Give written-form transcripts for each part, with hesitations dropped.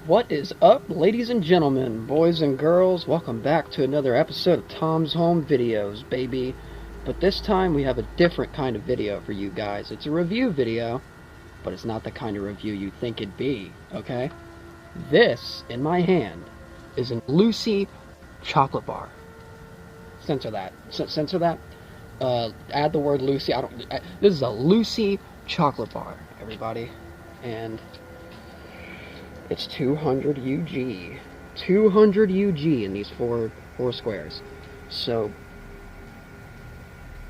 What is up, ladies and gentlemen, boys and girls? Welcome back to another episode of Tom's Home Videos, baby. But this time we have a different kind of video for you guys. It's a review video, but it's not the kind of review you think it'd be, okay? This, in my hand, is a Lucy chocolate bar. Censor that. Censor that. Add the word Lucy. This is a Lucy chocolate bar, everybody. And it's 200 UG. 200 UG in these four squares. So,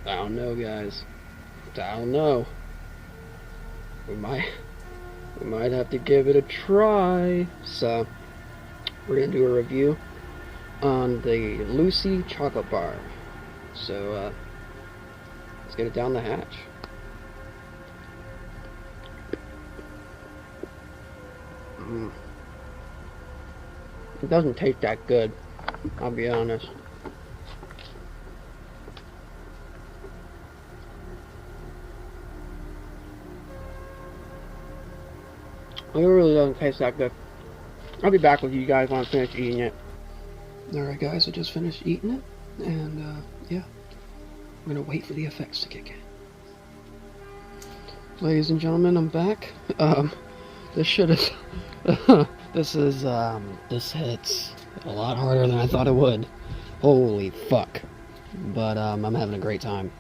I don't know, guys. I don't know. We might have to give it a try. So, we're gonna do a review on the Lucy chocolate bar. So, let's get it down the hatch. It doesn't taste that good, I'll be honest. It really doesn't taste that good. I'll be back with you guys when I finish eating it. Alright guys, I just finished eating it, and yeah, I'm gonna wait for the effects to kick in. Ladies and gentlemen, I'm back. This hits a lot harder than I thought it would. Holy fuck. But, I'm having a great time.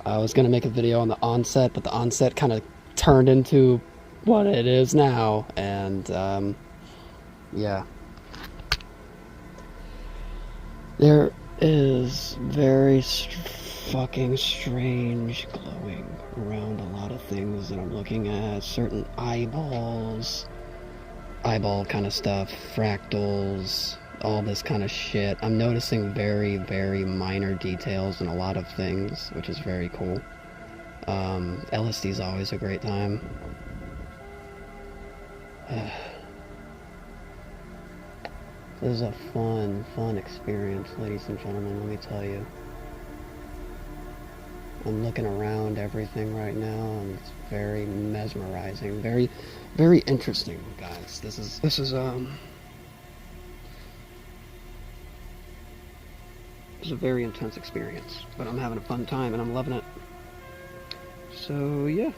I was gonna make a video on the onset, but the onset kind of turned into what it is now, and, yeah. There is very fucking strange glowing around a lot of things that I'm looking at. Certain eyeball kind of stuff, fractals, all this kind of shit. I'm noticing very, very minor details in a lot of things, which is very cool. LSD is always a great time. This is a fun experience, ladies and gentlemen, let me tell you. I'm looking around everything right now, and it's very mesmerizing, very, very interesting, guys. This is a very intense experience, but I'm having a fun time and I'm loving it. So yeah,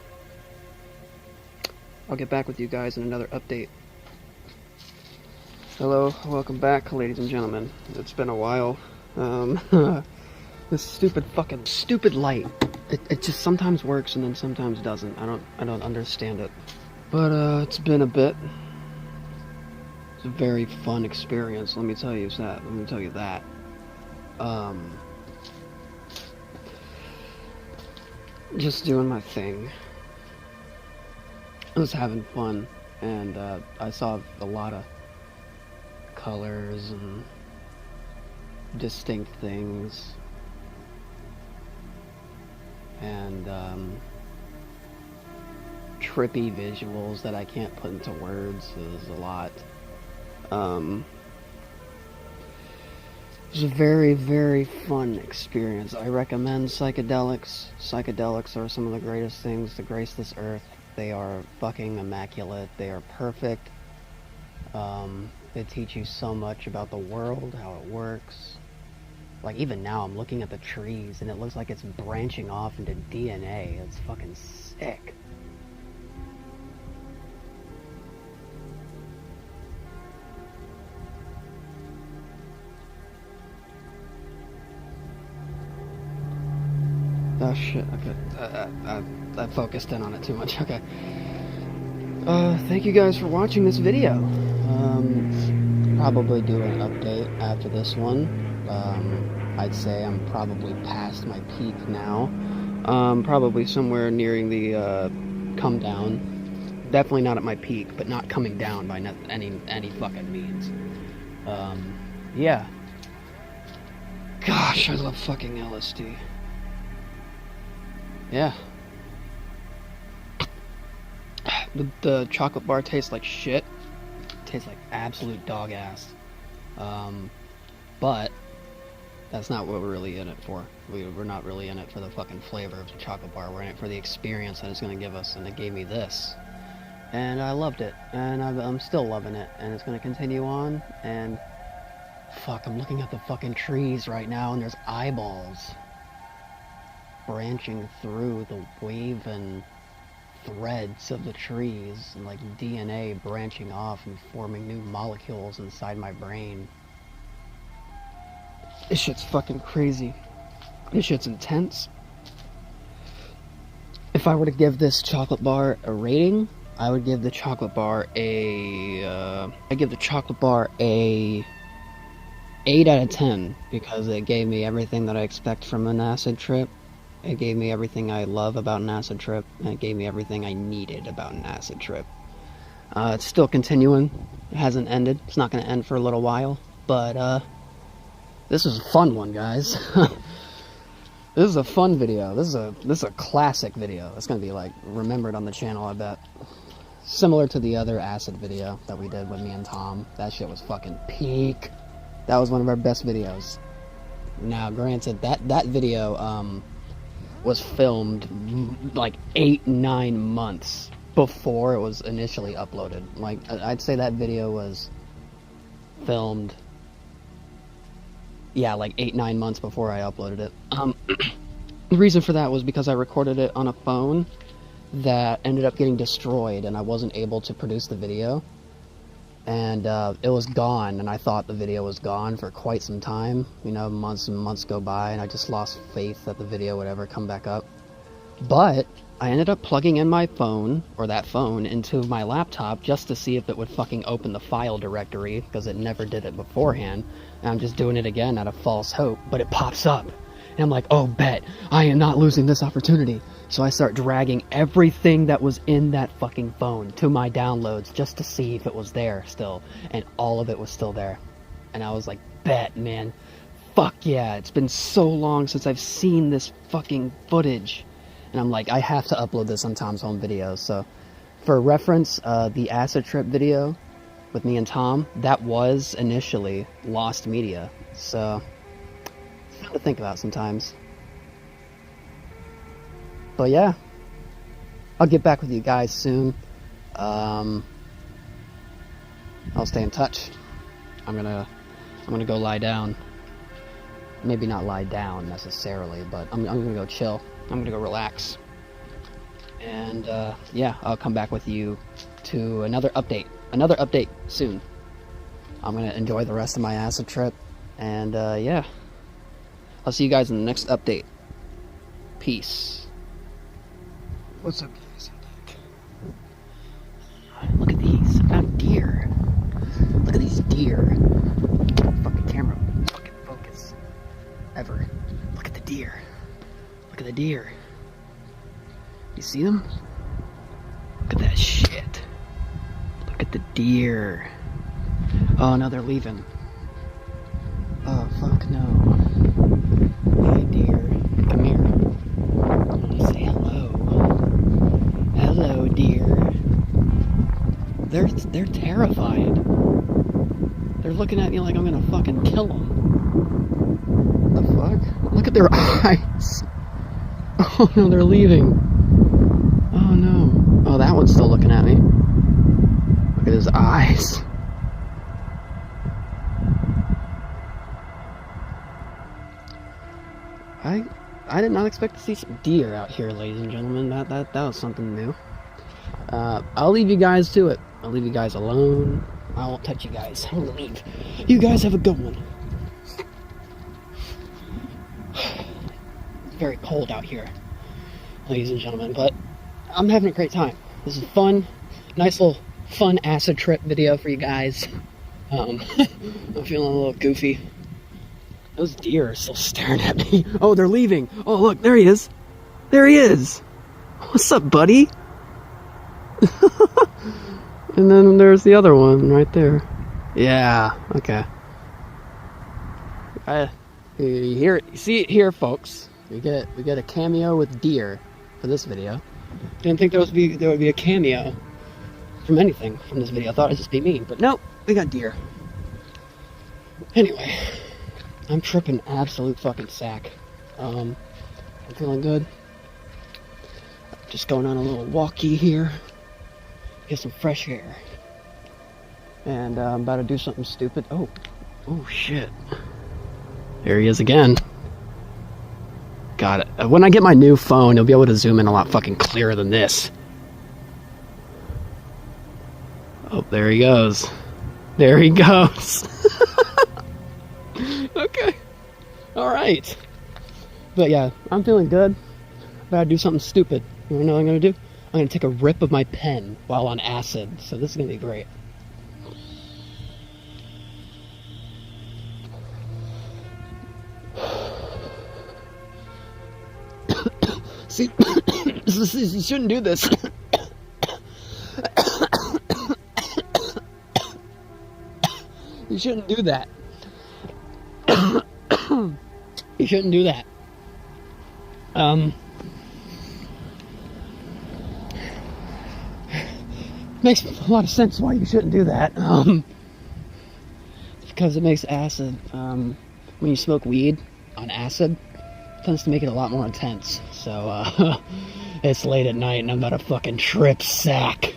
I'll get back with you guys in another update. Hello, welcome back, ladies and gentlemen. It's been a while. This stupid light. It just sometimes works and then sometimes doesn't. I don't understand it. But it's been a bit. It's a very fun experience. Let me tell you that. Just doing my thing. I was having fun, and I saw a lot of colors and distinct things, and trippy visuals that I can't put into words. There's a lot. It was a very, very fun experience. I recommend psychedelics. Psychedelics are some of the greatest things to grace this earth. They are fucking immaculate. They are perfect. They teach you so much about the world, how it works. Like, even now, I'm looking at the trees, and it looks like it's branching off into DNA. It's fucking sick. Oh shit, okay. I focused in on it too much, okay. Thank you guys for watching this video. Probably do an update after this one. I'd say I'm probably past my peak now. Probably somewhere nearing the come down. Definitely not at my peak, but not coming down by any fucking means. Yeah. Gosh, I love fucking LSD. Yeah. The chocolate bar tastes like shit. Tastes like absolute dog ass. But that's not what we're really in it for. We're not really in it for the fucking flavor of the chocolate bar. We're in it for the experience that it's going to give us, and it gave me this. and I loved it, and I'm still loving it, and it's gonna continue on. And fuck, I'm looking at the fucking trees right now, and there's eyeballs branching through the woven threads of the trees, and like DNA branching off and forming new molecules inside my brain. This shit's fucking crazy. This shit's intense. If I were to give this chocolate bar a rating, I would give the chocolate bar a 8 out of 10, because it gave me everything that I expect from an acid trip. It gave me everything I love about an acid trip, and it gave me everything I needed about an acid trip. It's still continuing. It hasn't ended. It's not going to end for a little while, but this is a fun one, guys. This is a fun video. This is a classic video. It's going to be like remembered on the channel, I bet. Similar to the other acid video that we did with me and Tom. That shit was fucking peak. That was one of our best videos. Now, granted, that video was filmed like 8-9 months before it was initially uploaded. Like, I'd say that video was filmed, yeah, like 8-9 months before I uploaded it. The reason for that was because I recorded it on a phone that ended up getting destroyed, and I wasn't able to produce the video. And it was gone, and I thought the video was gone for quite some time. You know, months and months go by, and I just lost faith that the video would ever come back up. But I ended up plugging in my phone, or that phone, into my laptop just to see if it would fucking open the file directory, because it never did it beforehand. And I'm just doing it again out of false hope, but it pops up. And I'm like, oh, bet, I am not losing this opportunity. So I start dragging everything that was in that fucking phone to my downloads just to see if it was there still. And all of it was still there. And I was like, bet, man. Fuck yeah, it's been so long since I've seen this fucking footage. And I'm like, I have to upload this on Tom's Home Videos. So for reference, the acid trip video with me and Tom, that was initially lost media. So it's fun to think about sometimes. But yeah, I'll get back with you guys soon. I'll stay in touch. I'm gonna go lie down. Maybe not lie down necessarily, but I'm gonna go chill. I'm gonna go relax. And yeah, I'll come back with you to another update soon. I'm gonna enjoy the rest of my acid trip, and yeah, I'll see you guys in the next update. Peace. What's up, guys? Look at these. I found deer. Look at these deer. Fucking camera. Fucking focus. Ever. Look at the deer. Look at the deer. You see them? Look at that shit. Look at the deer. Oh, no, they're leaving. Oh, fuck no. Hey, deer. Come here. I want to say hello. Hello, deer. They're terrified. They're looking at me like I'm gonna fucking kill them. The fuck? Look at their eyes. Oh no, they're leaving. Oh no. Oh, that one's still looking at me. Look at his eyes. I did not expect to see some deer out here, ladies and gentlemen. That was something new. I'll leave you guys to it. I'll leave you guys alone. I won't touch you guys. I'm gonna leave. You guys have a good one. It's very cold out here, ladies and gentlemen, but I'm having a great time. This is fun. Nice little fun acid trip video for you guys. I'm feeling a little goofy. Those deer are still staring at me. Oh, they're leaving. Oh, look, there he is. There he is. What's up, buddy? And then there's the other one right there. Yeah, okay. You hear it, you see it here, folks. We get a cameo with deer for this video. Didn't think there would be a cameo from anything from this video. I thought it'd just be me, but nope, we got deer. Anyway, I'm tripping absolute fucking sack. I'm feeling good. Just going on a little walkie here. get some fresh air. And I'm about to do something stupid. Oh shit. There he is again. Got it. When I get my new phone, you'll be able to zoom in a lot fucking clearer than this. Oh, there he goes. There he goes. Okay. Alright. But yeah, I'm feeling good. But I do something stupid. You know what I'm gonna do? I'm gonna take a rip of my pen while on acid. So this is gonna be great. See, you shouldn't do this. You shouldn't do that. You shouldn't do that. Makes a lot of sense why you shouldn't do that. Because it makes acid, when you smoke weed on acid, it tends to make it a lot more intense. So, it's late at night and I'm about to fucking trip sack.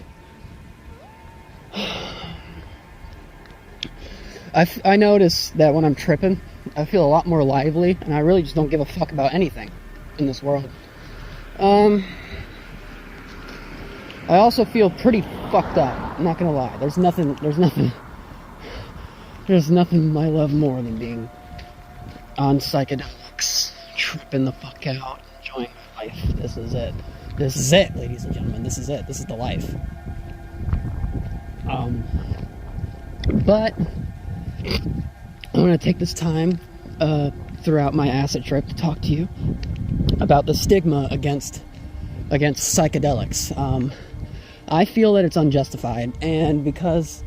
I notice that when I'm tripping, I feel a lot more lively, and I really just don't give a fuck about anything in this world. I also feel pretty fucked up, I'm not gonna lie. There's nothing I love more than being on psychedelics, tripping the fuck out, enjoying my life. This is it. This is it, ladies and gentlemen. This is it. This is the life. But I want to take this time throughout my acid trip to talk to you about the stigma against psychedelics. I feel that it's unjustified, and because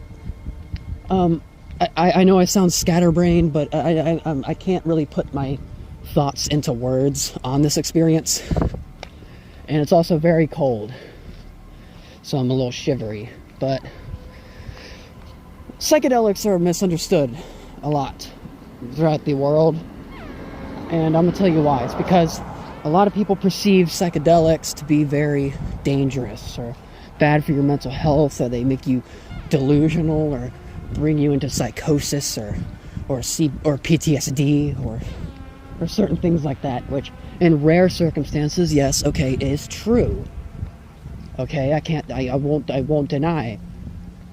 I know I sound scatterbrained, but I can't really put my thoughts into words on this experience, and it's also very cold, so I'm a little shivery. But psychedelics are misunderstood a lot throughout the world, and I'm gonna tell you why. It's because a lot of people perceive psychedelics to be very dangerous or bad for your mental health, or they make you delusional or bring you into psychosis or PTSD or certain things like that, which in rare circumstances, yes, okay, is true. Okay, I won't deny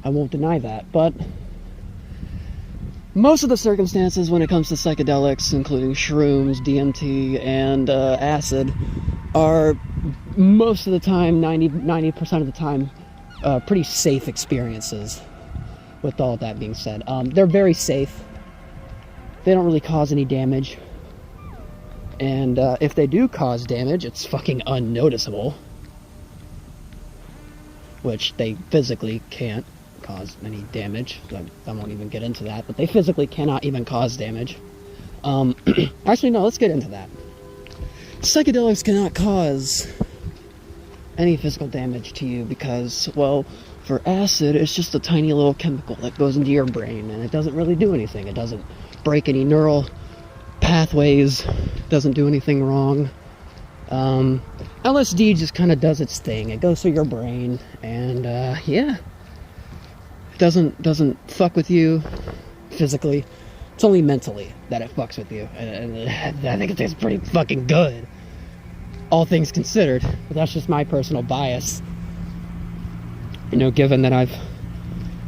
that, but most of the circumstances when it comes to psychedelics, including shrooms, DMT, and acid, are most of the time, 90% of the time, pretty safe experiences. With all of that being said, they're very safe. They don't really cause any damage, and if they do cause damage, it's fucking unnoticeable, which they physically can't cause any damage. I won't even get into that, but they physically cannot even cause damage. Actually, no, let's get into that. Psychedelics cannot cause any physical damage to you because, well, for acid, it's just a tiny little chemical that goes into your brain, and it doesn't really do anything. It doesn't break any neural pathways, doesn't do anything wrong. LSD just kind of does its thing. It goes through your brain, and yeah, doesn't fuck with you physically. It's only mentally that it fucks with you, and I think it tastes pretty fucking good, all things considered. But that's just my personal bias, you know, given that I've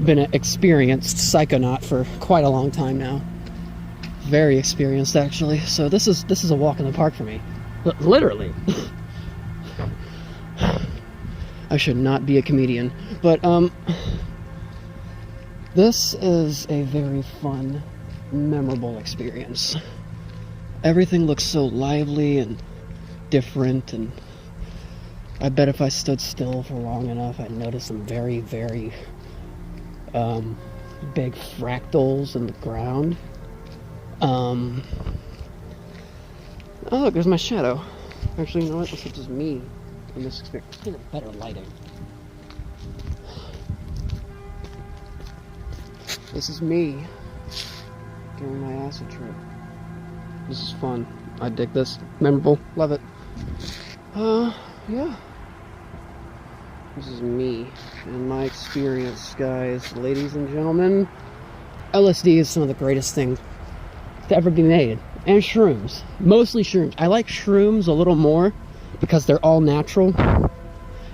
been an experienced psychonaut for quite a long time now. Very experienced, actually. So this is a walk in the park for me, literally. I should not be a comedian, but this is a very fun, memorable experience. Everything looks so lively and different, and I bet if I stood still for long enough, I'd notice some very, very big fractals in the ground. Oh look, there's my shadow. Actually, you know what? This is just me in this experience. Let's get a better lighting. This is me during my acid trip. This is fun. I dig this. Memorable. Love it. Yeah. This is me and my experience, guys. Ladies and gentlemen, LSD is some of the greatest things to ever be made. And shrooms. Mostly shrooms. I like shrooms a little more because they're all natural.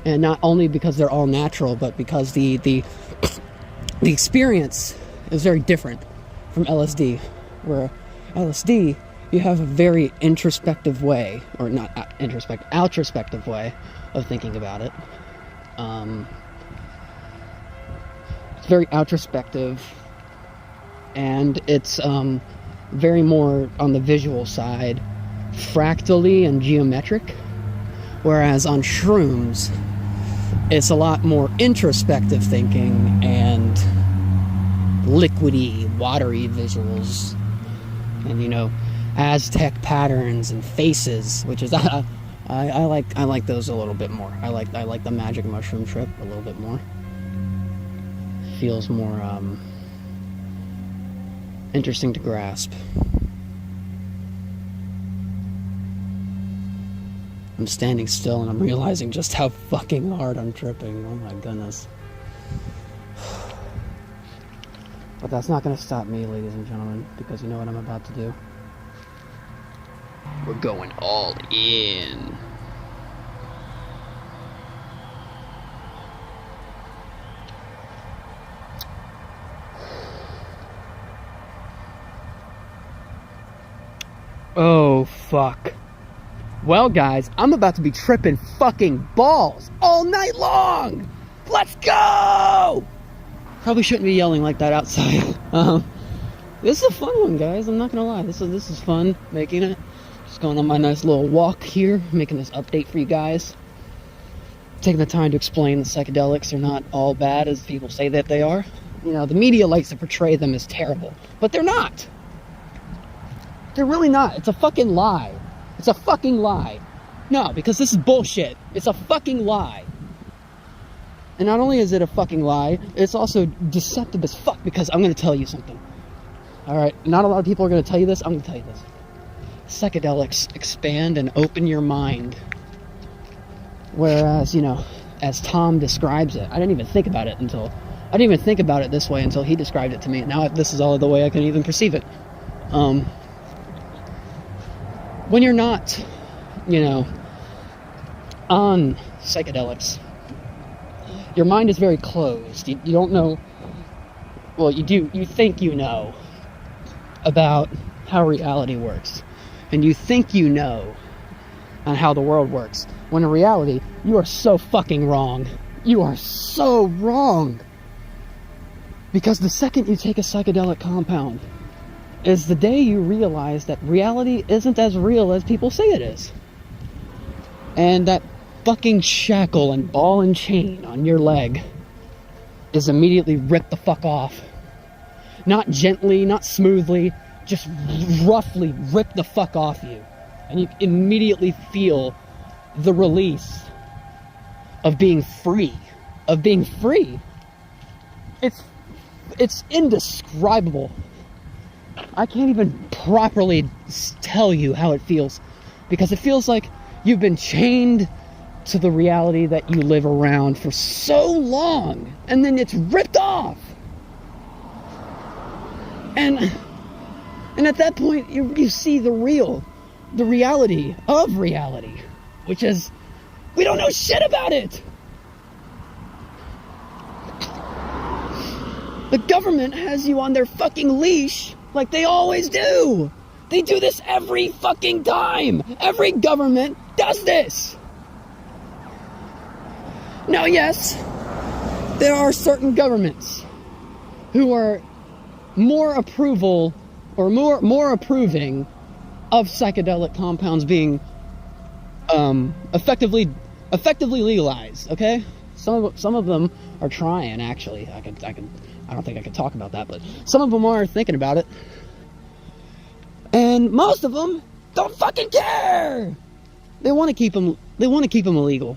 And not only because they're all natural, but because the experience is very different from LSD. Where LSD, you have a very introspective way, or not introspective, outrospective way of thinking about it. It's very outrospective, and it's very more on the visual side, fractally and geometric, whereas on shrooms, it's a lot more introspective thinking and liquidy, watery visuals, and Aztec patterns and faces, which is I like those a little bit more. I like the magic mushroom trip a little bit more. Feels more interesting to grasp. I'm standing still and I'm realizing just how fucking hard I'm tripping. Oh my goodness. But that's not gonna stop me, ladies and gentlemen, because you know what I'm about to do. We're going all in. Oh, fuck. Well, guys, I'm about to be tripping fucking balls all night long! Let's go! Probably shouldn't be yelling like that outside. This is a fun one, guys. I'm not gonna lie. This is fun making it. Just going on my nice little walk here, making this update for you guys. Taking the time to explain the psychedelics are not all bad as people say that they are. The media likes to portray them as terrible, but they're not. They're really not. It's a fucking lie. It's a fucking lie. No, because this is bullshit. It's a fucking lie. And not only is it a fucking lie, it's also deceptive as fuck, because I'm going to tell you something. Alright, not a lot of people are going to tell you this. I'm going to tell you this. Psychedelics expand and open your mind. Whereas, as Tom describes it, I didn't even think about it this way until he described it to me. Now this is all the way I can even perceive it. When you're not, on psychedelics, your mind is very closed. You don't know, well, you do, you think you know about how reality works. And you think you know on how the world works. When in reality, you are so fucking wrong. You are so wrong. Because the second you take a psychedelic compound is the day you realize that reality isn't as real as people say it is. And that fucking shackle and ball and chain on your leg is immediately ripped the fuck off. Not gently, not smoothly, just roughly rip the fuck off you. And you immediately feel the release of being free. Of being free. It's indescribable. I can't even properly tell you how it feels, because it feels like you've been chained to the reality that you live around for so long, and then it's ripped off. And at that point, you see the reality of reality, which is, we don't know shit about it. The government has you on their fucking leash like they always do. They do this every fucking time. Every government does this. Now, yes, there are certain governments who are more approval or more approving of psychedelic compounds being effectively legalized. Okay, some of them are trying. Actually, I don't think I can talk about that, but some of them are thinking about it, and most of them don't fucking care. They want to keep them. They want to keep them illegal.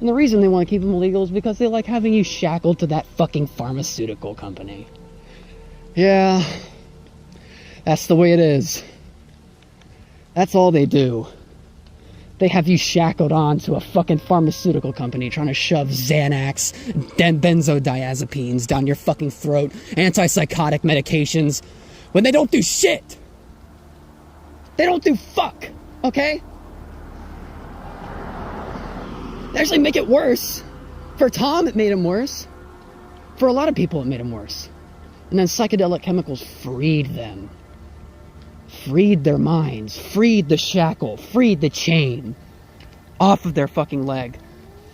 And the reason they want to keep them illegal is because they like having you shackled to that fucking pharmaceutical company. Yeah, that's the way it is. That's all they do. They have you shackled on to a fucking pharmaceutical company trying to shove Xanax, benzodiazepines down your fucking throat, antipsychotic medications, when they don't do shit. They don't do fuck, okay? They actually make it worse. For Tom, it made him worse. For a lot of people, it made him worse. And then psychedelic chemicals freed them. Freed their minds, freed the shackle, freed the chain off of their fucking leg.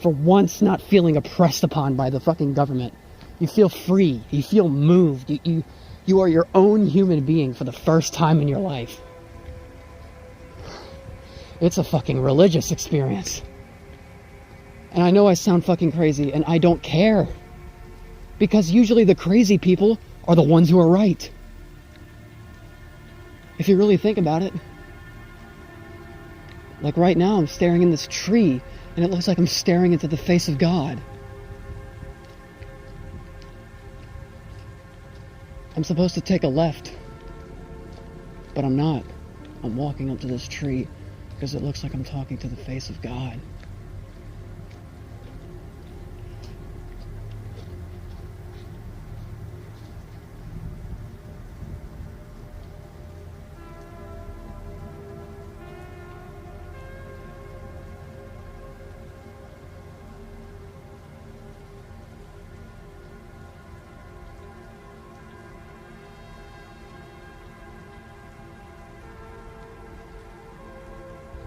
For once not feeling oppressed upon by the fucking government. You feel free, you feel moved, you are your own human being for the first time in your life. It's a fucking religious experience. And I know I sound fucking crazy, and I don't care. Because usually the crazy people are the ones who are right. If you really think about it. Like right now, I'm staring in this tree, and it looks like I'm staring into the face of God. I'm supposed to take a left, but I'm not. I'm walking up to this tree because it looks like I'm talking to the face of God.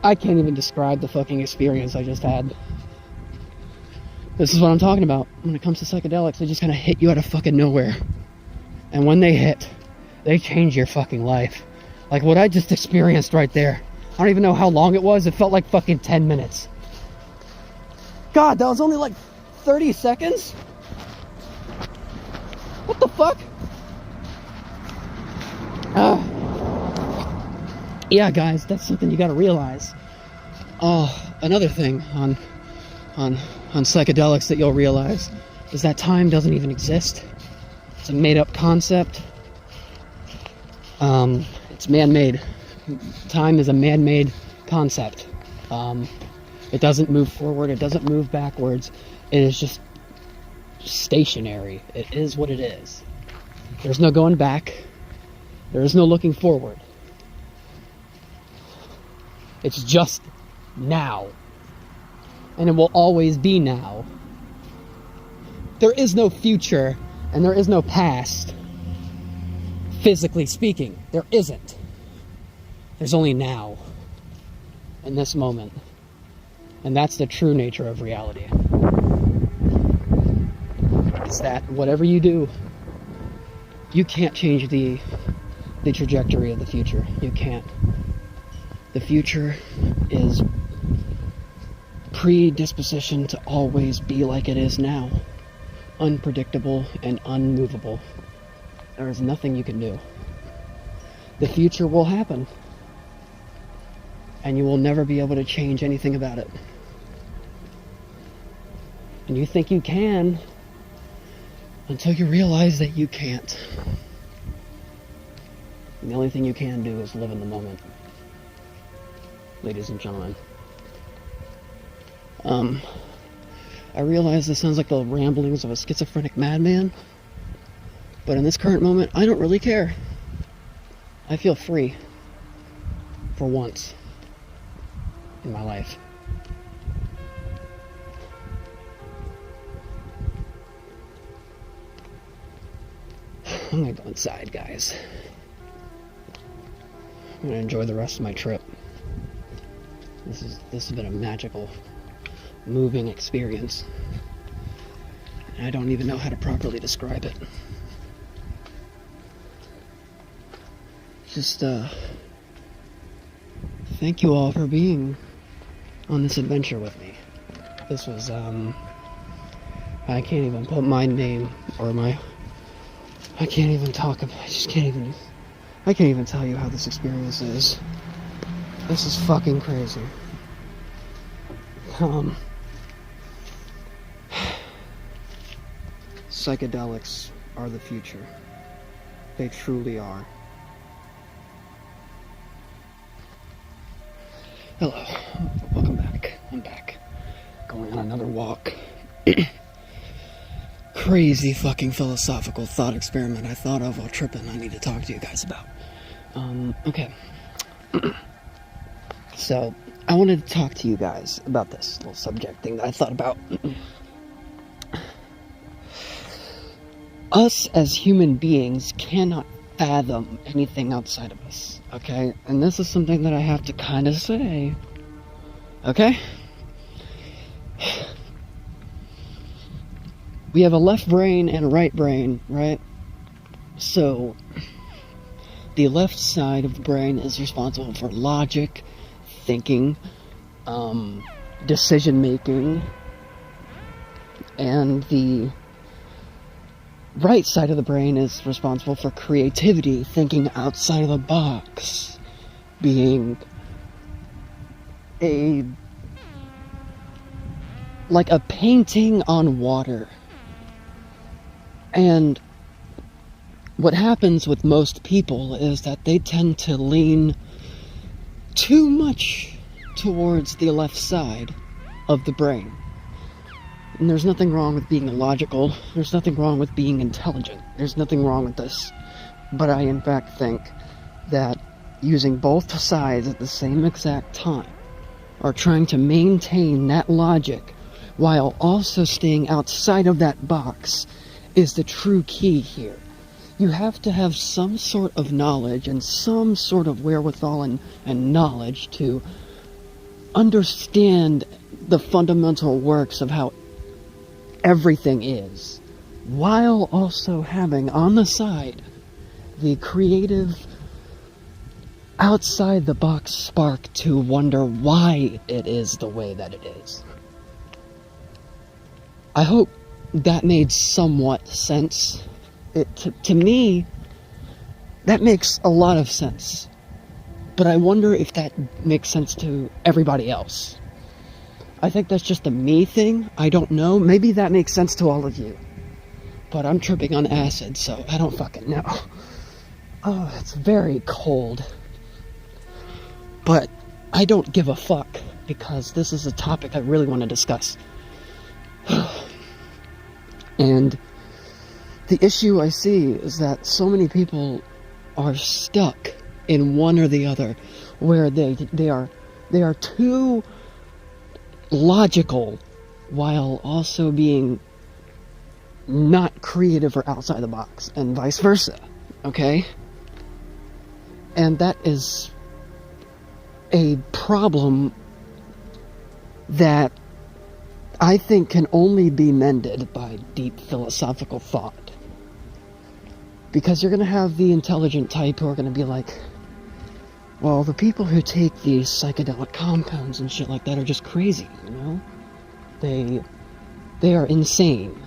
I can't even describe the fucking experience I just had. This is what I'm talking about. When it comes to psychedelics, they just kind of hit you out of fucking nowhere. And when they hit, they change your fucking life. Like what I just experienced right there. I don't even know how long it was. It felt like fucking 10 minutes. God, that was only like 30 seconds? What the fuck? Yeah, guys, that's something you gotta realize. Oh, another thing on psychedelics that you'll realize is that time doesn't even exist. It's a made-up concept. It's man-made. Time is a man-made concept. It doesn't move forward. It doesn't move backwards. It is just stationary. It is what it is. There's no going back. There is no looking forward. It's just now. And it will always be now. There is no future and there is no past. Physically speaking, there isn't. There's only now. In this moment. And that's the true nature of reality. It's that whatever you do, you can't change the trajectory of the future. You can't. The future is predispositioned to always be like it is now. Unpredictable and unmovable. There is nothing you can do. The future will happen. And you will never be able to change anything about it. And you think you can until you realize that you can't. And the only thing you can do is live in the moment. Ladies and gentlemen. I realize this sounds like the ramblings of a schizophrenic madman, but in this current moment, I don't really care. I feel free. For once. In my life. I'm gonna go inside, guys. I'm gonna enjoy the rest of my trip. This has been a magical, moving experience. And I don't even know how to properly describe it. Just, thank you all for being on this adventure with me. This was, I can't even put my name or I can't even talk about, I can't even tell you how this experience is. This is fucking crazy. Psychedelics are the future. They truly are. Hello. Welcome back. I'm back. Going on another walk. Crazy fucking philosophical thought experiment I thought of while tripping I need to talk to you guys about. Okay. So, I wanted to talk to you guys about this little subject thing that I thought about. Us as human beings cannot fathom anything outside of us, okay? And this is something that I have to kind of say, okay? We have a left brain and a right brain, right? So, the left side of the brain is responsible for logic, thinking, decision-making, and the right side of the brain is responsible for creativity, thinking outside of the box, being like a painting on water. And what happens with most people is that they tend to lean too much towards the left side of the brain. And there's nothing wrong with being illogical. There's nothing wrong with being intelligent. There's nothing wrong with this. But I, in fact, think that using both sides at the same exact time, or trying to maintain that logic while also staying outside of that box, is the true key here. You have to have some sort of knowledge and some sort of wherewithal and knowledge to understand the fundamental works of how everything is, while also having on the side the creative outside the box spark to wonder why it is the way that it is. I hope that made somewhat sense. To me, that makes a lot of sense. But I wonder if that makes sense to everybody else. I think that's just a me thing. I don't know. Maybe that makes sense to all of you. But I'm tripping on acid, so I don't fucking know. Oh, it's very cold. But I don't give a fuck, because this is a topic I really want to discuss. And the issue I see is that so many people are stuck in one or the other, where they are too logical while also being not creative or outside the box, and vice versa, okay? And that is a problem that I think can only be mended by deep philosophical thought. Because you're going to have the intelligent type who are going to be like, well, the people who take these psychedelic compounds and shit like that are just crazy, you know? They are insane.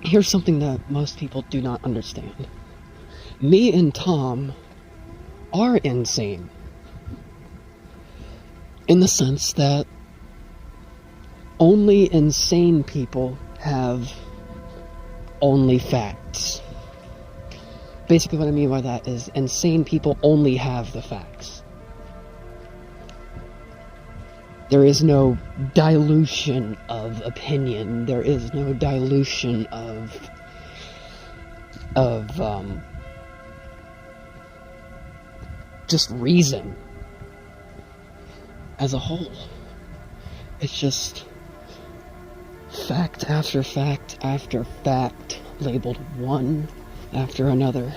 Here's something that most people do not understand. Me and Tom are insane. In the sense that only insane people have only facts. Basically what I mean by that is insane people only have the facts. There is no dilution of opinion. There is no dilution of just reason as a whole. It's just fact after fact after fact, labeled one after another,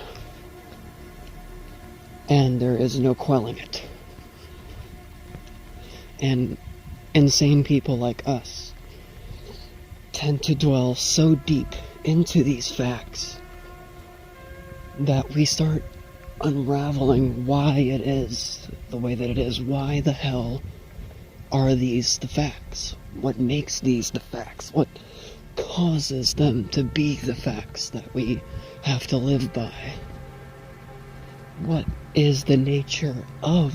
and there is no quelling it. And insane people like us tend to dwell so deep into these facts that we start unraveling why it is the way that it is. Why the hell are these the facts? What makes these the facts? What causes them to be the facts that we have to live by? What is the nature of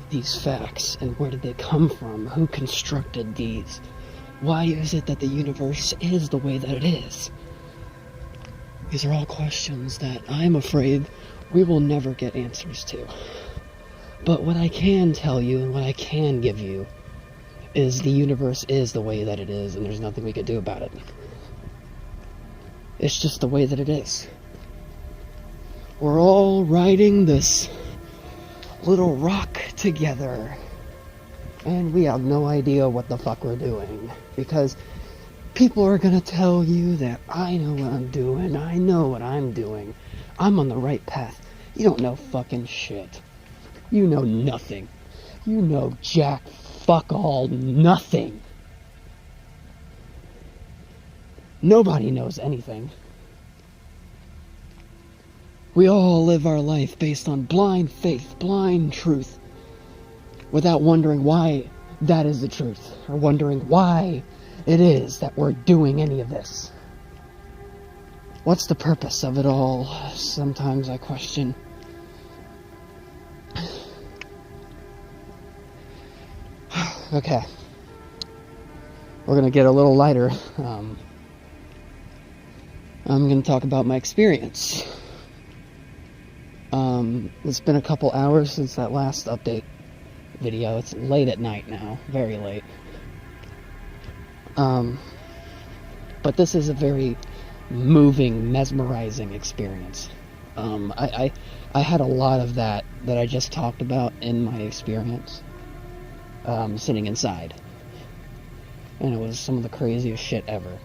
these facts, and where did they come from? Who constructed these? Why is it that the universe is the way that it is? These are all questions that I'm afraid we will never get answers to. But what I can tell you, and what I can give you, is the universe is the way that it is, and there's nothing we could do about it. It's just the way that it is. We're all riding this little rock together, and we have no idea what the fuck we're doing, because people are gonna tell you that I know what I'm doing, I know what I'm doing, I'm on the right path. You don't know fucking shit. You know nothing. You know jack fuck all nothing. Nobody knows anything. We all live our life based on blind faith, blind truth, without wondering why that is the truth, or wondering why it is that we're doing any of this. What's the purpose of it all? Sometimes I question. Okay. We're gonna get a little lighter. I'm gonna talk about my experience. It's been a couple hours since that last update video. It's late at night now, very late. But this is a very moving, mesmerizing experience. I had a lot of that I just talked about in my experience, sitting inside. And it was some of the craziest shit ever.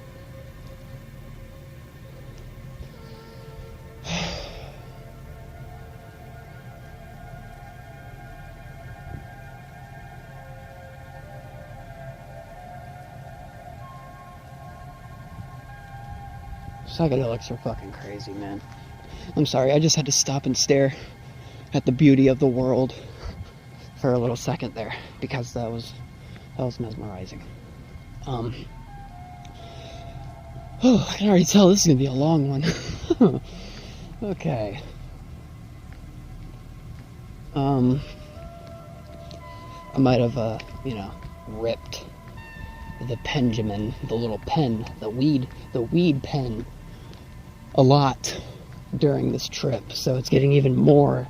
Psychedelics are fucking crazy, man. I'm sorry, I just had to stop and stare at the beauty of the world for a little second there, because that was mesmerizing. I can already tell this is gonna be a long one. Okay. I might have, ripped the Benjamin, the little pen, the weed pen, a lot during this trip, so it's getting even more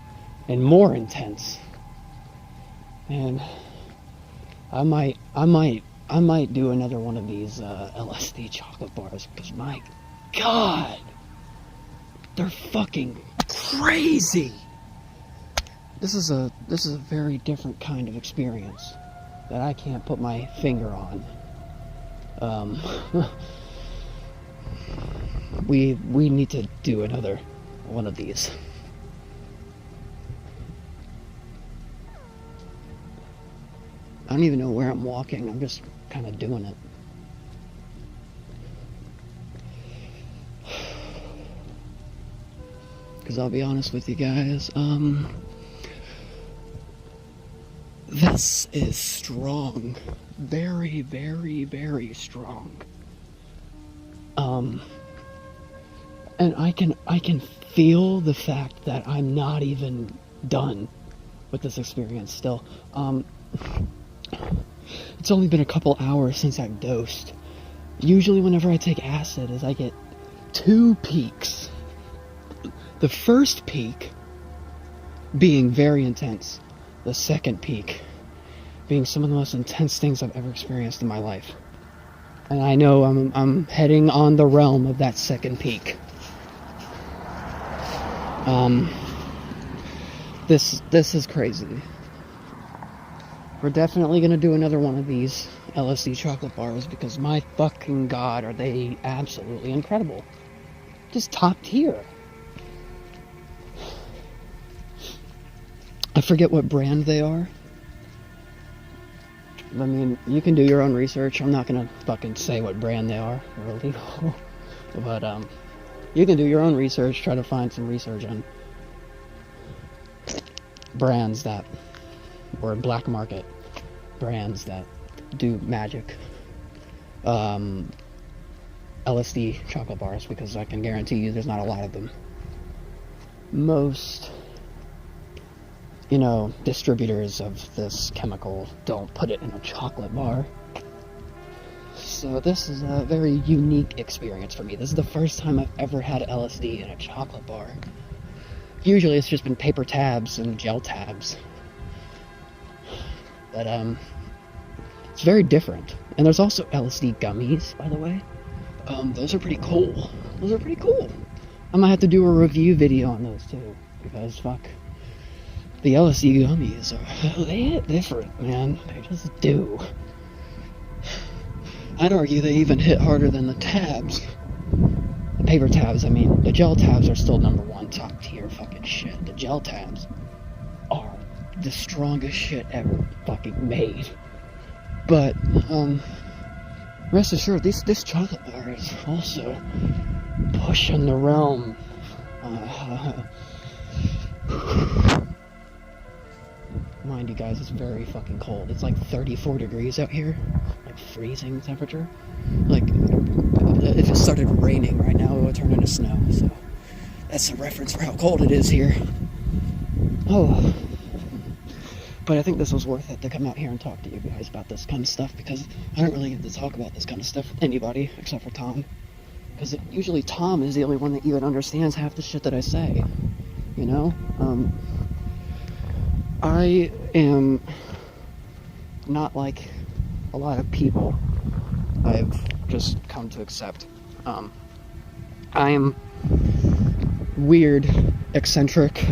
and more intense. And I might do another one of these LSD chocolate bars, because my God, they're fucking crazy. This is a very different kind of experience that I can't put my finger on. We need to do another one of these. I don't even know where I'm walking. I'm just kind of doing it. Because I'll be honest with you guys, this is strong. Very, very, very strong. And I can feel the fact that I'm not even done with this experience still. It's only been a couple hours since I've dosed. Usually whenever I take acid is I get 2 peaks. The first peak being very intense. The second peak being some of the most intense things I've ever experienced in my life. And I know I'm heading on the realm of that second peak. This is crazy. We're definitely gonna do another one of these LSD chocolate bars, because my fucking God, are they absolutely incredible. Just top tier. I forget what brand they are. I mean, you can do your own research. I'm not gonna fucking say what brand they are. They're illegal. But, you can do your own research. Try to find some research on brands that, or black market brands that do magic. LSD chocolate bars, because I can guarantee you there's not a lot of them. Most, distributors of this chemical don't put it in a chocolate bar. So this is a very unique experience for me. This is the first time I've ever had LSD in a chocolate bar. Usually it's just been paper tabs and gel tabs. But, It's very different. And there's also LSD gummies, by the way. Those are pretty cool. Those are pretty cool. I might have to do a review video on those too, because fuck, the LSD gummies they hit different, man. They just do. I'd argue they even hit harder than the tabs. The paper tabs, I mean. The gel tabs are still number one, top tier fucking shit. The gel tabs are the strongest shit ever fucking made. But, rest assured, this chocolate bar is also pushing the realm. Mind you guys, it's very fucking cold. It's like 34 degrees out here. Like freezing temperature. Like, if it started raining right now, it would turn into snow. So, that's a reference for how cold it is here. Oh. But I think this was worth it to come out here and talk to you guys about this kind of stuff, because I don't really get to talk about this kind of stuff with anybody except for Tom. Because usually Tom is the only one that even understands half the shit that I say. You know? I am not like a lot of people I've just come to accept. I am weird, eccentric,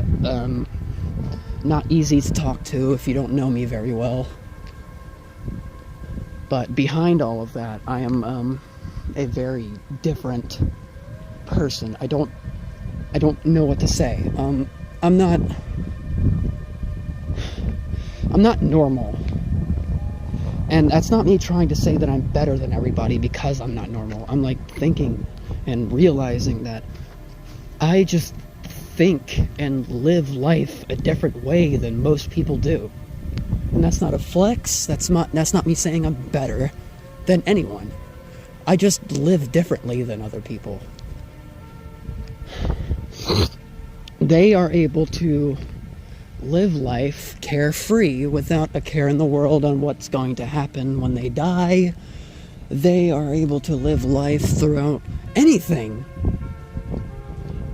not easy to talk to if you don't know me very well. But behind all of that, I am a very different person. I don't know what to say. I'm not normal. And that's not me trying to say that I'm better than everybody because I'm not normal. I'm like thinking and realizing that I just think and live life a different way than most people do. And that's not a flex. That's not me saying I'm better than anyone. I just live differently than other people. They are able to live life carefree without a care in the world on what's going to happen when they die. They are able to live life throughout anything,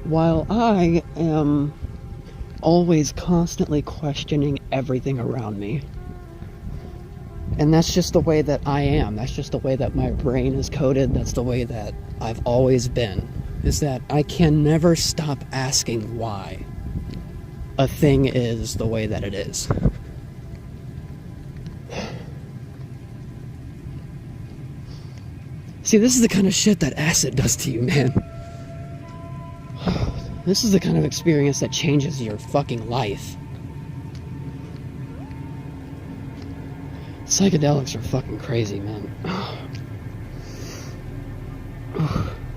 while I am always constantly questioning everything around me. And that's just the way that I am. That's just the way that my brain is coded. That's the way that I've always been. Is that I can never stop asking why a thing is the way that it is. See, this is the kind of shit that acid does to you, man. This is the kind of experience that changes your fucking life. Psychedelics are fucking crazy, man.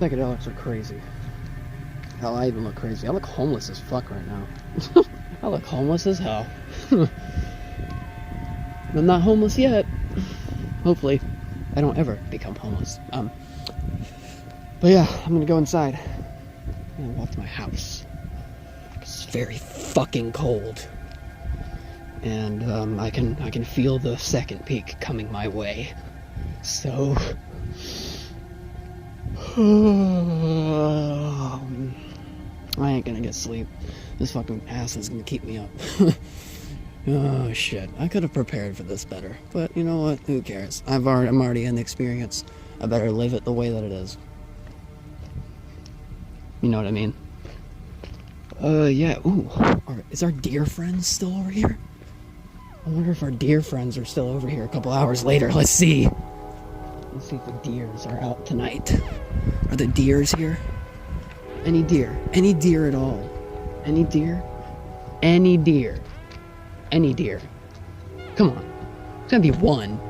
Psychedelics are crazy. Hell, I even look crazy. I look homeless as fuck right now. I look homeless as hell. I'm not homeless yet. Hopefully, I don't ever become homeless. But yeah, I'm gonna go inside and walk to my house. It's very fucking cold. And I can feel the second peak coming my way. So I ain't gonna get sleep. This fucking ass is gonna keep me up. Oh shit, I could have prepared for this better, but you know what, who cares? I'm already in the experience. I better live it the way that it is. You know what I mean? Yeah, ooh, is our deer friends still over here? I wonder if our deer friends are still over here a couple hours later. Let's see. Let's see if the deers are out tonight. Are the deers here? Any deer? Any deer at all? Any deer? Any deer? Any deer? Come on. It's gonna be one.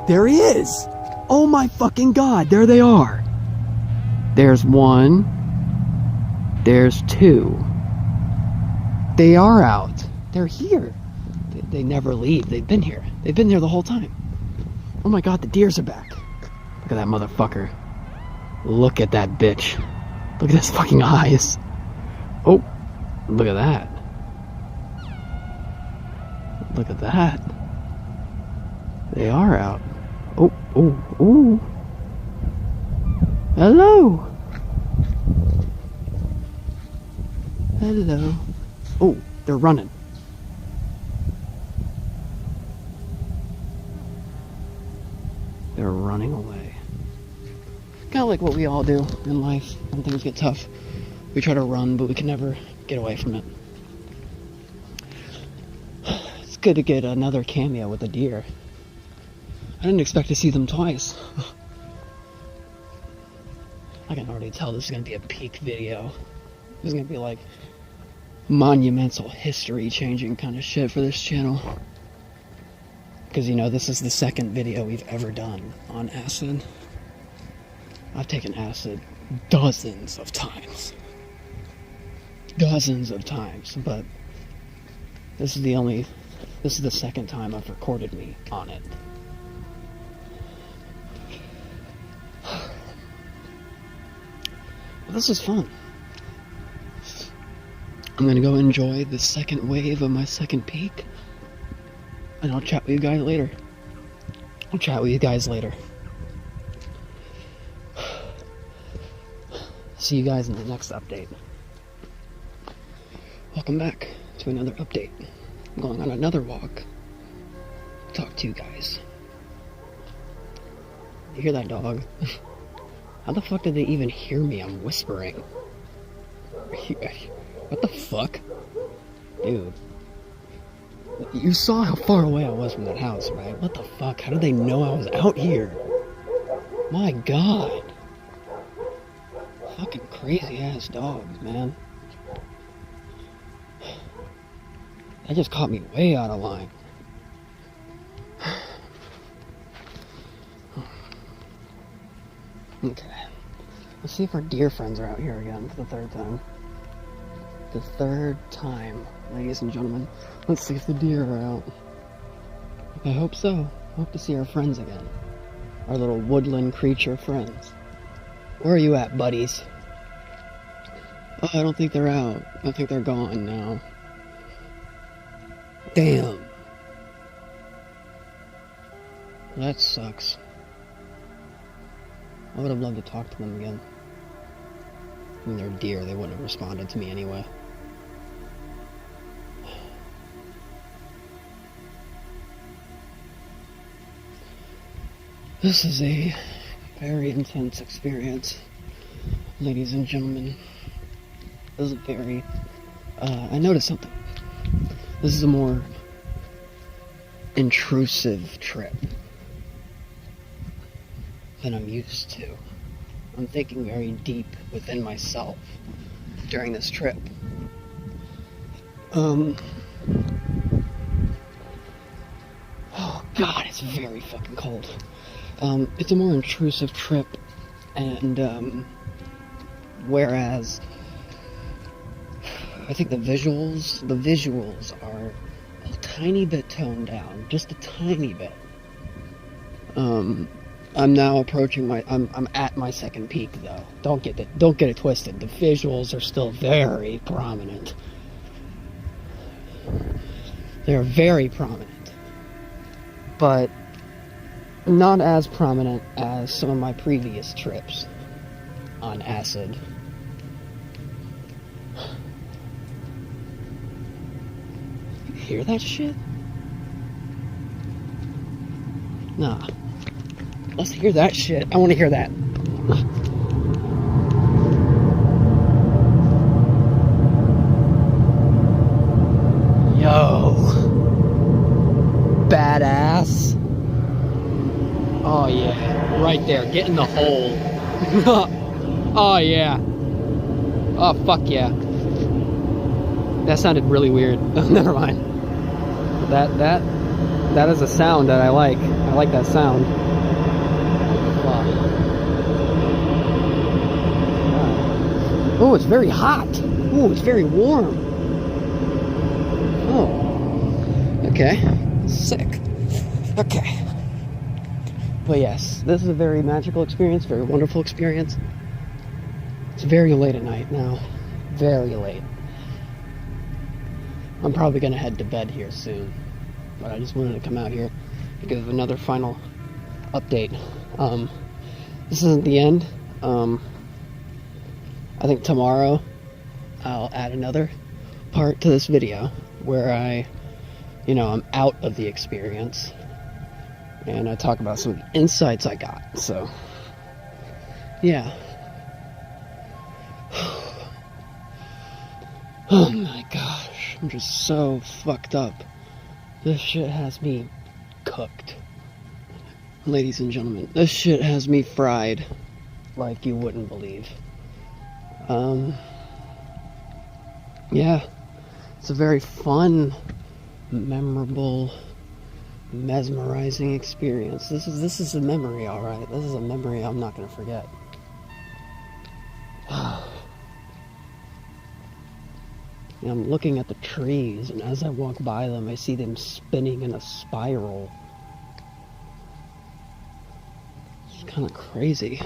There he is! Oh my fucking god, there they are! There's one. There's two. They are out. They're here. They never leave. They've been here. They've been here the whole time. Oh my god, the deers are back. Look at that motherfucker. Look at that bitch. Look at his fucking eyes. Oh, look at that. Look at that. They are out. Oh, oh, oh. Hello. Hello. Oh, they're running. They're running away. Kind of like what we all do in life when things get tough. We try to run, but we can never get away from it. It's good to get another cameo with a deer. I didn't expect to see them twice. I can already tell this is going to be a peak video. This is going to be like monumental, history-changing kind of shit for this channel. Because, you know, this is the second video we've ever done on acid. I've taken acid dozens of times. Dozens of times, but this is the second time I've recorded me on it. Well, this is fun. I'm gonna go enjoy the second wave of my second peak, and I'll chat with you guys later. See you guys in the next update. Welcome back to another update. I'm going on another walk. Talk to you guys. You hear that dog? How the fuck did they even hear me? I'm whispering. What the fuck? Dude. You saw how far away I was from that house, right? What the fuck? How did they know I was out here? My god. Fucking crazy ass dogs, man. That just caught me way out of line. Okay. Let's see if our deer friends are out here again for the third time. The third time, ladies and gentlemen. Let's see if the deer are out. I hope so. Hope to see our friends again. Our little woodland creature friends. Where are you at, buddies? Oh, I don't think they're out. I think they're gone now. Damn. That sucks. I would have loved to talk to them again. I mean, they're deer. They wouldn't have responded to me anyway. This is a very intense experience, ladies and gentlemen. This is very, I noticed something. This is a more intrusive trip than I'm used to. I'm thinking very deep within myself during this trip. Oh god, it's very fucking cold. It's a more intrusive trip, and whereas I think the visuals are a tiny bit toned down, just a tiny bit. I'm now approaching I'm at my second peak though. Don't get it twisted. The visuals are still very prominent. They're very prominent, but not as prominent as some of my previous trips on acid. You hear that shit? Nah. Let's hear that shit. I want to hear that. Yo. Badass. Oh yeah. Right there. Get in the hole. Oh yeah. Oh fuck yeah. That sounded really weird. Never mind. That is a sound that I like. I like that sound. Oh, it's very hot. Oh, it's very warm. Oh. Okay. Sick. Okay. But yes, this is a very magical experience, very wonderful experience. It's very late at night now. Very late. I'm probably going to head to bed here soon. But I just wanted to come out here to give another final update. This isn't the end. I think tomorrow I'll add another part to this video where I'm out of the experience and I talk about some of the insights I got. So, yeah. Oh my gosh, I'm just so fucked up. This shit has me cooked. Ladies and gentlemen, this shit has me fried like you wouldn't believe. Yeah, it's a very fun, memorable, mesmerizing experience. This is a memory, alright? This is a memory I'm not gonna forget. I'm looking at the trees, and as I walk by them, I see them spinning in a spiral. It's kind of crazy.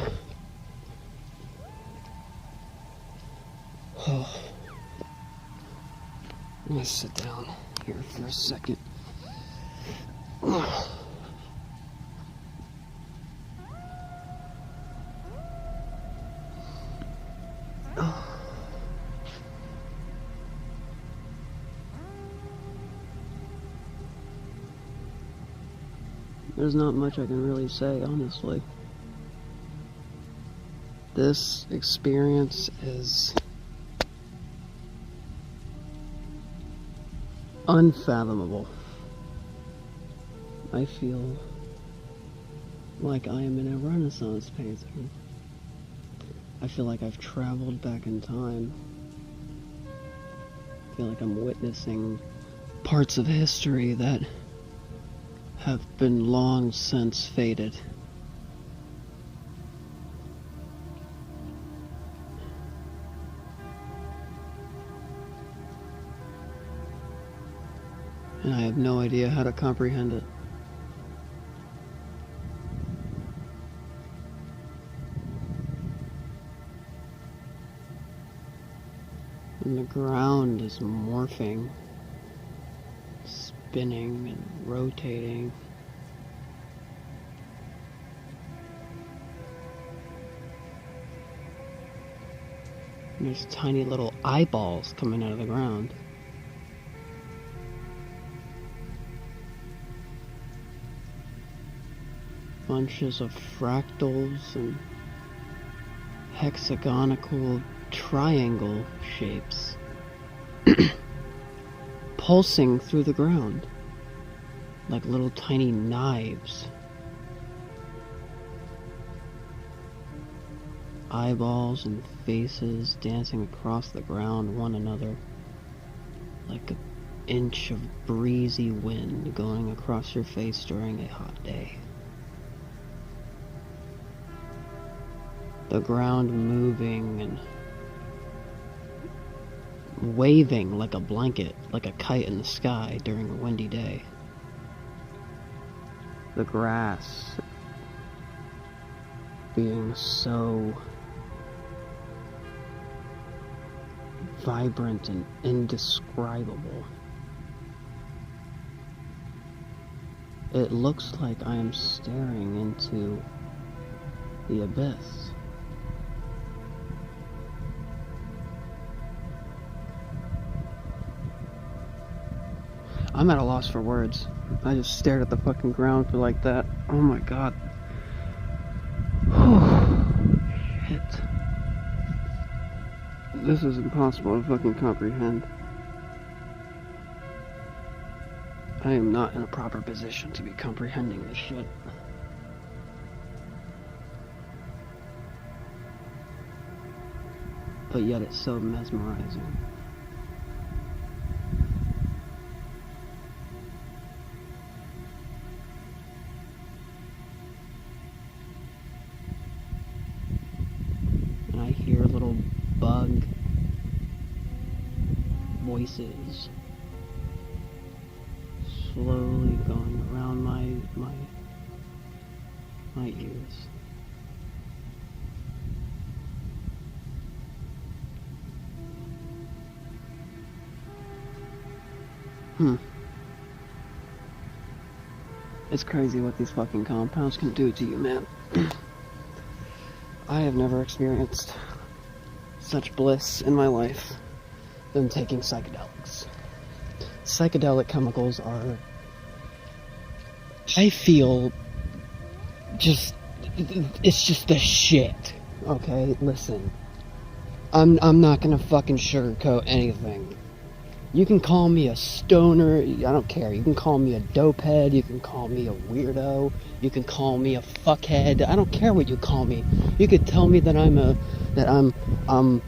Oh. I'm gonna sit down here for a second. There's not much I can really say, honestly. This experience is unfathomable. I feel like I am in a Renaissance painting. I feel like I've traveled back in time. I feel like I'm witnessing parts of history that have been long since faded. And I have no idea how to comprehend it. And the ground is morphing, spinning and rotating. And there's tiny little eyeballs coming out of the ground. Bunches of fractals and hexagonal triangle shapes pulsing through the ground like little tiny knives. Eyeballs and faces dancing across the ground one another like an inch of breezy wind going across your face during a hot day. The ground moving and waving like a blanket, like a kite in the sky during a windy day. The grass being so vibrant and indescribable. It looks like I am staring into the abyss. I'm at a loss for words. I just stared at the fucking ground for like that. Oh my god. Shit. This is impossible to fucking comprehend. I am not in a proper position to be comprehending this shit. But yet it's so mesmerizing. And I hear little bug voices slowly going around my ears. It's crazy what these fucking compounds can do to you, man. I have never experienced such bliss in my life than taking psychedelics. Psychedelic chemicals are, I feel, it's just the shit. Okay, listen. I'm not gonna fucking sugarcoat anything. You can call me a stoner, I don't care. You can call me a dopehead, you can call me a weirdo, you can call me a fuckhead. I don't care what you call me. You could tell me that I'm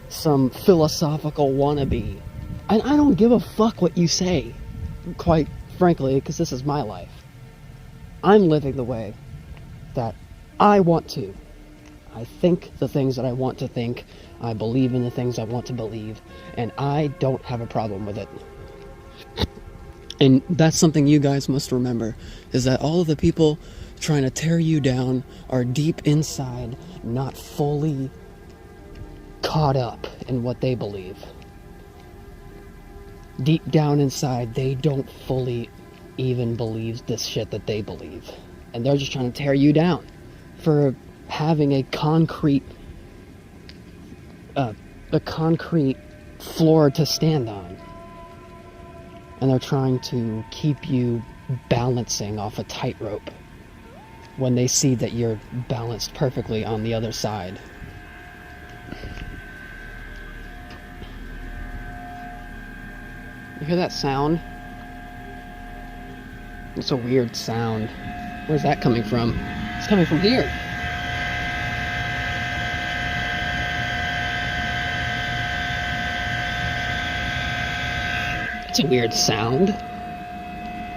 some philosophical wannabe. I don't give a fuck what you say, quite frankly, because this is my life. I'm living the way that I want to. I think the things that I want to think. I believe in the things I want to believe, and I don't have a problem with it. And that's something you guys must remember, is that all of the people trying to tear you down are deep inside not fully caught up in what they believe. Deep down inside, they don't fully even believe this shit that they believe. And they're just trying to tear you down for having a concrete floor to stand on. And they're trying to keep you balancing off a tightrope when they see that you're balanced perfectly on the other side. You hear that sound? It's a weird sound. Where's that coming from? It's coming from here. It's a weird sound.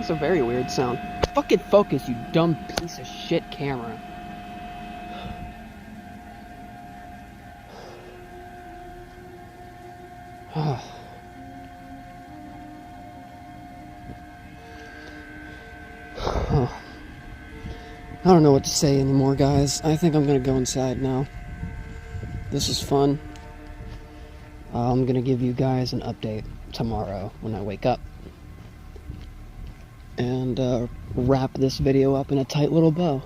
It's a very weird sound. Fucking focus, you dumb piece of shit camera. I don't know what to say anymore, guys. I think I'm gonna go inside now. This is fun. I'm gonna give you guys an update tomorrow when I wake up. And wrap this video up in a tight little bow.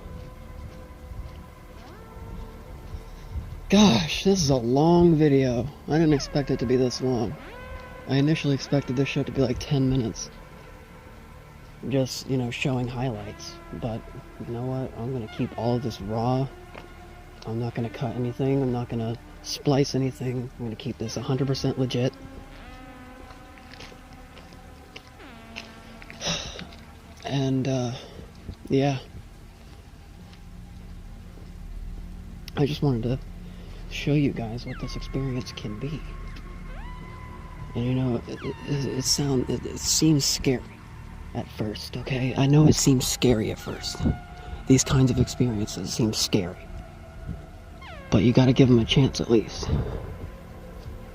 Gosh, this is a long video. I didn't expect it to be this long. I initially expected this show to be like 10 minutes. Just, showing highlights. But, you know what? I'm gonna keep all of this raw. I'm not gonna cut anything. I'm not gonna splice anything. I'm gonna keep this 100% legit. And, yeah. I just wanted to show you guys what this experience can be. And it seems scary at first, okay? I know it seems scary at first. These kinds of experiences seem scary. But you gotta give them a chance at least.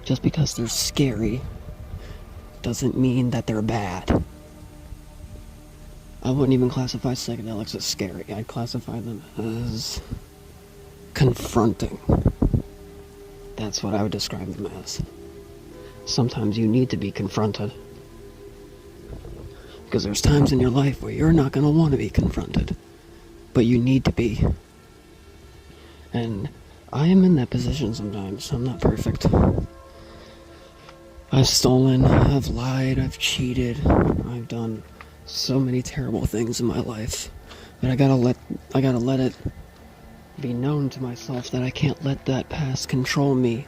Just because they're scary doesn't mean that they're bad. I wouldn't even classify psychedelics as scary. I'd classify them as confronting. That's what I would describe them as. Sometimes you need to be confronted. Because there's times in your life where you're not going to want to be confronted. But you need to be. And I am in that position sometimes. I'm not perfect. I've stolen, I've lied, I've cheated, I've done so many terrible things in my life. But I gotta let it be known to myself that I can't let that past control me.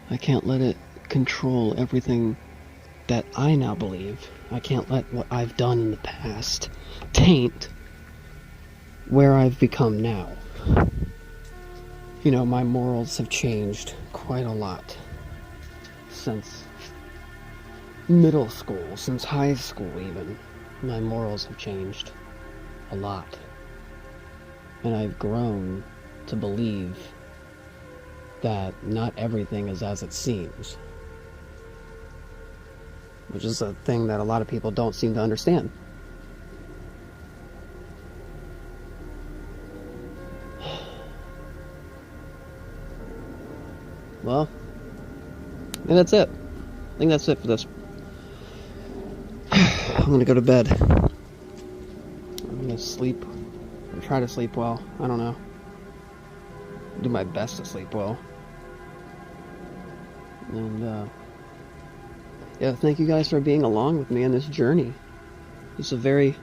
I can't let it control everything that I now believe. I can't let what I've done in the past taint where I've become now. My morals have changed quite a lot since middle school, since high school even. My morals have changed a lot. And I've grown to believe that not everything is as it seems. Which is a thing that a lot of people don't seem to understand. Well, I think that's it. I think that's it for this. I'm gonna go to bed. I'm gonna sleep. Or try to sleep well. I don't know. Do my best to sleep well. And, yeah, thank you guys for being along with me on this journey. It's a very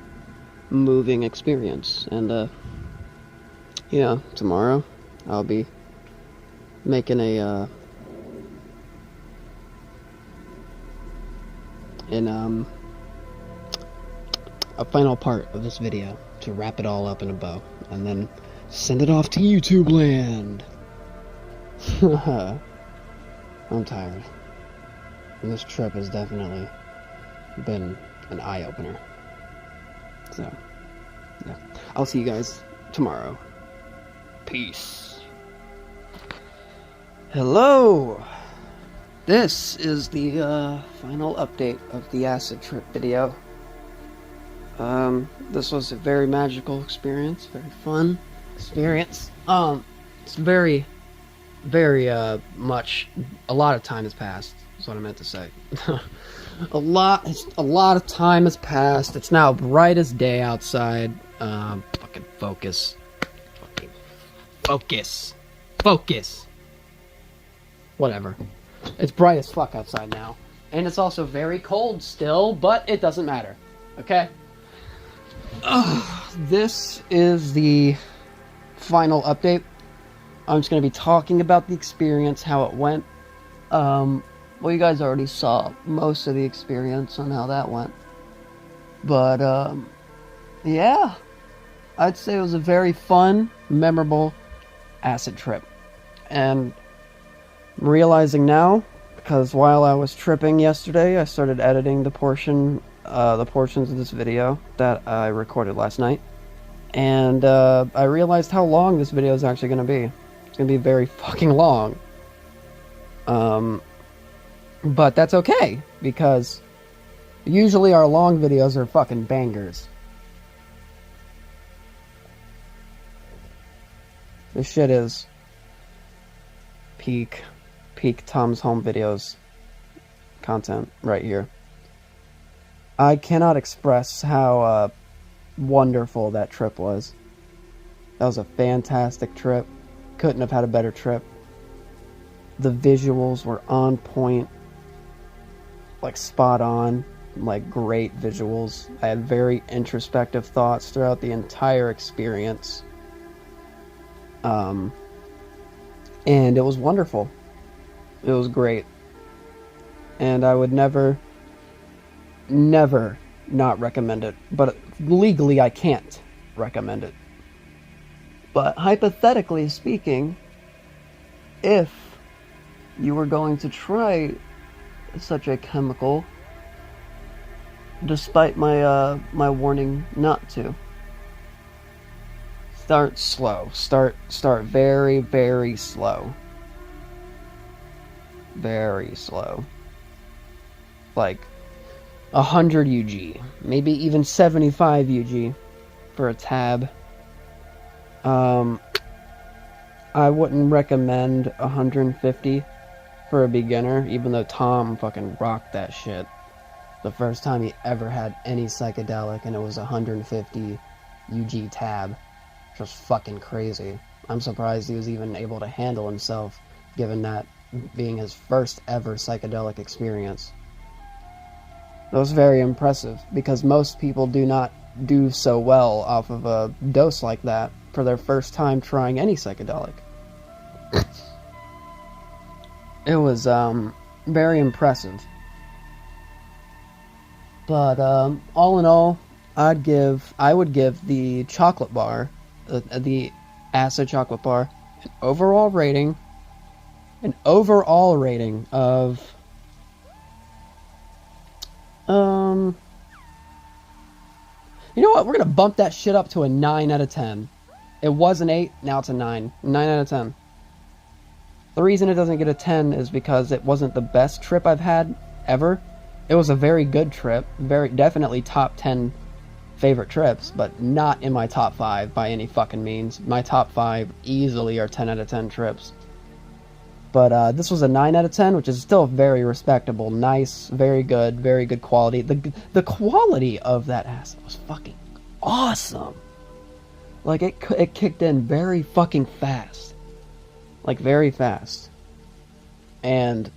moving experience. And, yeah, tomorrow I'll be making a final part of this video to wrap it all up in a bow, and then send it off to YouTube land. I'm tired. And this trip has definitely been an eye-opener. So, yeah. I'll see you guys tomorrow. Peace. Hello! This is the final update of the acid trip video. This was a very magical experience, very fun experience. It's very much, a lot of time has passed, is what I meant to say. a lot of time has passed. It's now bright as day outside. Fucking focus. Fucking focus. Whatever. It's bright as fuck outside now. And it's also very cold still, but it doesn't matter. Okay? This is the final update. I'm just going to be talking about the experience, how it went. Well, you guys already saw most of the experience on how that went. But, yeah. I'd say it was a very fun, memorable acid trip. And I'm realizing now, because while I was tripping yesterday, I started editing the portions of this video that I recorded last night. And, I realized how long this video is actually going to be. It's going to be very fucking long. But that's okay, because usually our long videos are fucking bangers. This shit is peak Tom's Home Videos content right here. I cannot express how wonderful that trip was. That was a fantastic trip. Couldn't have had a better trip. The visuals were on point. Like spot on. Like great visuals. I had very introspective thoughts throughout the entire experience. And it was wonderful. It was great. And I would never not recommend it. But legally I can't recommend it. But hypothetically speaking, if you were going to try such a chemical, despite my my warning not to, start slow. Start very, very slow. Very slow. Like 100 UG, maybe even 75 UG for a tab. I wouldn't recommend 150 for a beginner, even though Tom fucking rocked that shit. The first time he ever had any psychedelic, and it was 150 UG tab. Which was fucking crazy. I'm surprised he was even able to handle himself, given that being his first ever psychedelic experience. That was very impressive, because most people do not do so well off of a dose like that for their first time trying any psychedelic. It was very impressive. But all in all, I would give the chocolate bar, the acid chocolate bar, an overall rating of you know what? We're gonna bump that shit up to a 9 out of 10. It was an 8, now it's a 9. 9 out of 10. The reason it doesn't get a 10 is because it wasn't the best trip I've had ever. It was a very good trip. Definitely top 10 favorite trips, but not in my top 5 by any fucking means. My top 5 easily are 10 out of 10 trips. But this was a 9 out of 10, which is still very respectable. Nice, very good quality. The quality of that acid was fucking awesome. Like, it kicked in very fucking fast. Like, very fast. And,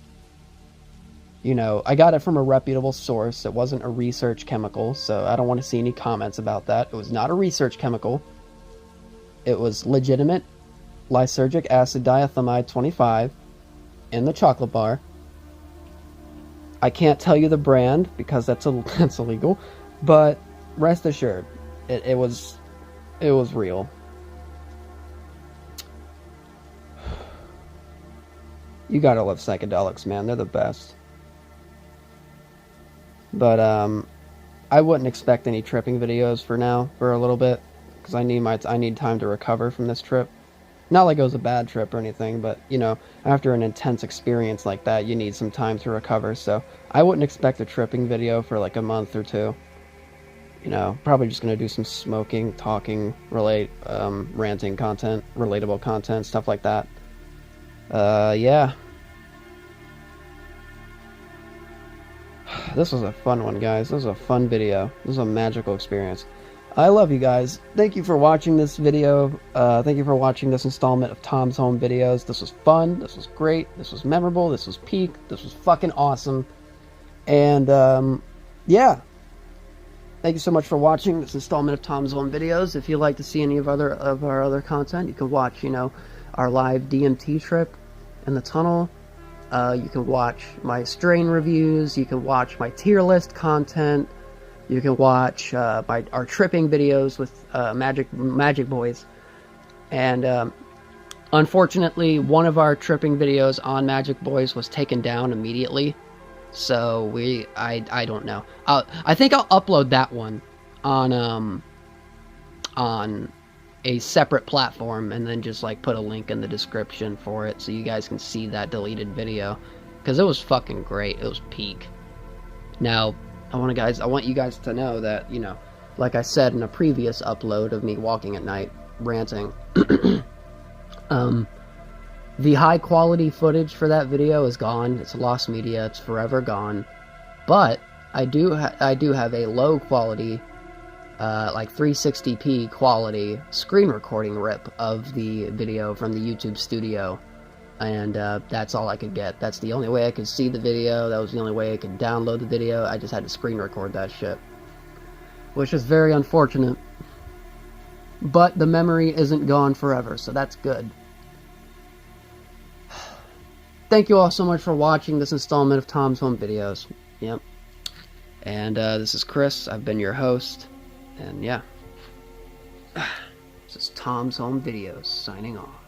you know, I got it from a reputable source. It wasn't a research chemical, so I don't want to see any comments about that. It was not a research chemical. It was legitimate lysergic acid diethylamide 25 in the chocolate bar. I can't tell you the brand because that's illegal, but rest assured, it was real. You gotta love psychedelics, man. They're the best. But I wouldn't expect any tripping videos for now, for a little bit, because I need time to recover from this trip. Not like it was a bad trip or anything, but, you know, after an intense experience like that, you need some time to recover, so I wouldn't expect a tripping video for like a month or two. You know, probably just gonna do some smoking, talking, ranting content, relatable content, stuff like that. Yeah. This was a fun one, guys. This was a fun video. This was a magical experience. I love you guys. Thank you for watching this video. Thank you for watching this installment of Tom's Home Videos. This was fun. This was great. This was memorable. This was peak. This was fucking awesome. And, yeah. Thank you so much for watching this installment of Tom's Home Videos. If you'd like to see any of our other content, you can watch, you know, our live DMT trip in the tunnel. You can watch my strain reviews. You can watch my tier list content. You can watch our tripping videos with Magic Boys. And unfortunately, one of our tripping videos on Magic Boys was taken down immediately. So I don't know. I think I'll upload that one on a separate platform, and then just like put a link in the description for it so you guys can see that deleted video, because it was fucking great. It was peak. Now I want you guys to know that, you know, like I said in a previous upload of me walking at night ranting, the high quality footage for that video is gone. It's lost media. It's forever gone. But I do have a low quality, like 360p quality screen recording rip of the video from the YouTube studio, and that's all I could get. That's the only way I could see the video. That was the only way I could download the video. I just had to screen record that shit, which is very unfortunate. But the memory isn't gone forever, so that's good. Thank you all so much for watching this installment of Tom's Home Videos. Yep. And this is Chris. I've been your host. And yeah. This is Tom's Home Videos, signing off.